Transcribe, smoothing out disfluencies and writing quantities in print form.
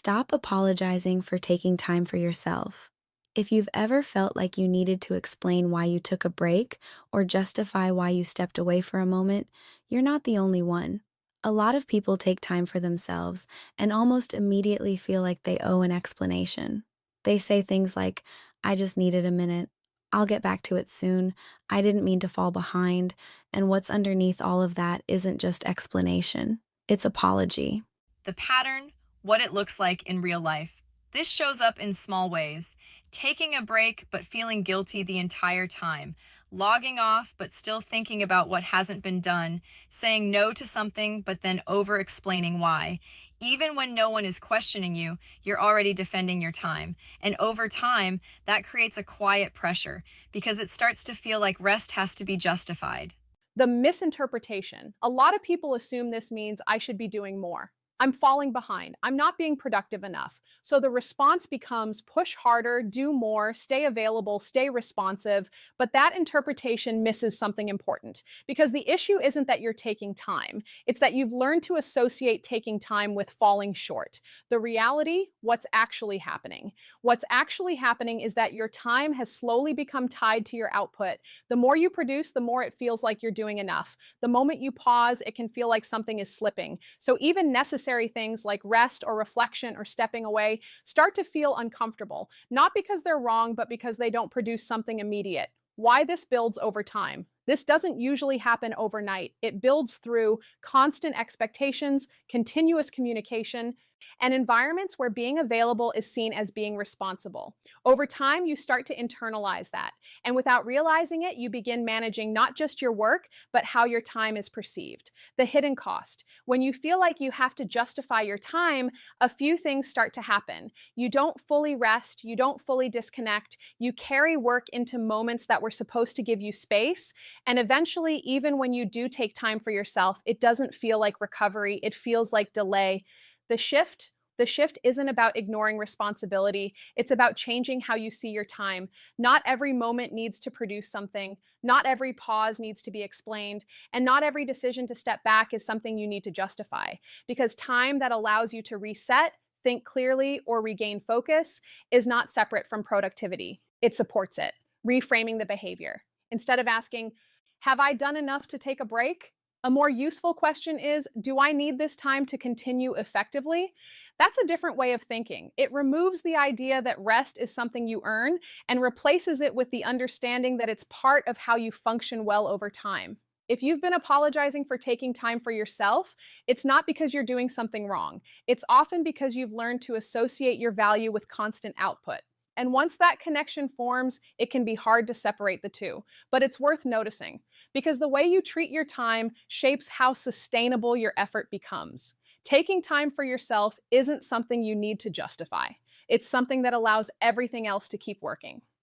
Stop apologizing for taking time for yourself. If you've ever felt like you needed to explain why you took a break or justify why you stepped away for a moment, you're not the only one. A lot of people take time for themselves and almost immediately feel like they owe an explanation. They say things like, I just needed a minute. I'll get back to it soon. I didn't mean to fall behind. And what's underneath all of that isn't just explanation, it's apology. The pattern, what it looks like in real life. This shows up in small ways. Taking a break but feeling guilty the entire time. Logging off but still thinking about what hasn't been done. Saying no to something but then over explaining why. Even when no one is questioning you, you're already defending your time. And over time, that creates a quiet pressure because it starts to feel like rest has to be justified. The misinterpretation. A lot of people assume this means I should be doing more. I'm falling behind. I'm not being productive enough. So the response becomes push harder, do more, stay available, stay responsive. But that interpretation misses something important because the issue isn't that you're taking time. It's that you've learned to associate taking time with falling short. The reality, what's actually happening? What's actually happening is that your time has slowly become tied to your output. The more you produce, the more it feels like you're doing enough. The moment you pause, it can feel like something is slipping. So even necessary things like rest or reflection or stepping away start to feel uncomfortable, not because they're wrong, but because they don't produce something immediate. Why this builds over time. This doesn't usually happen overnight. It builds through constant expectations, continuous communication, and environments where being available is seen as being responsible. Over time, you start to internalize that. And without realizing it, you begin managing not just your work, but how your time is perceived. The hidden cost. When you feel like you have to justify your time, a few things start to happen. You don't fully rest, you don't fully disconnect, you carry work into moments that were supposed to give you space, and eventually, even when you do take time for yourself, it doesn't feel like recovery, it feels like delay. The shift the shift isn't about ignoring responsibility. It's about changing how you see your time. Not every moment needs to produce something. Not every pause needs to be explained. And not every decision to step back is something you need to justify. Because time that allows you to reset, think clearly, or regain focus is not separate from productivity. It supports it, reframing the behavior. Instead of asking, have I done enough to take a break? A more useful question is, do I need this time to continue effectively? That's a different way of thinking. It removes the idea that rest is something you earn and replaces it with the understanding that it's part of how you function well over time. If you've been apologizing for taking time for yourself, it's not because you're doing something wrong. It's often because you've learned to associate your value with constant output. And once that connection forms, it can be hard to separate the two. But it's worth noticing because the way you treat your time shapes how sustainable your effort becomes. Taking time for yourself isn't something you need to justify, it's something that allows everything else to keep working.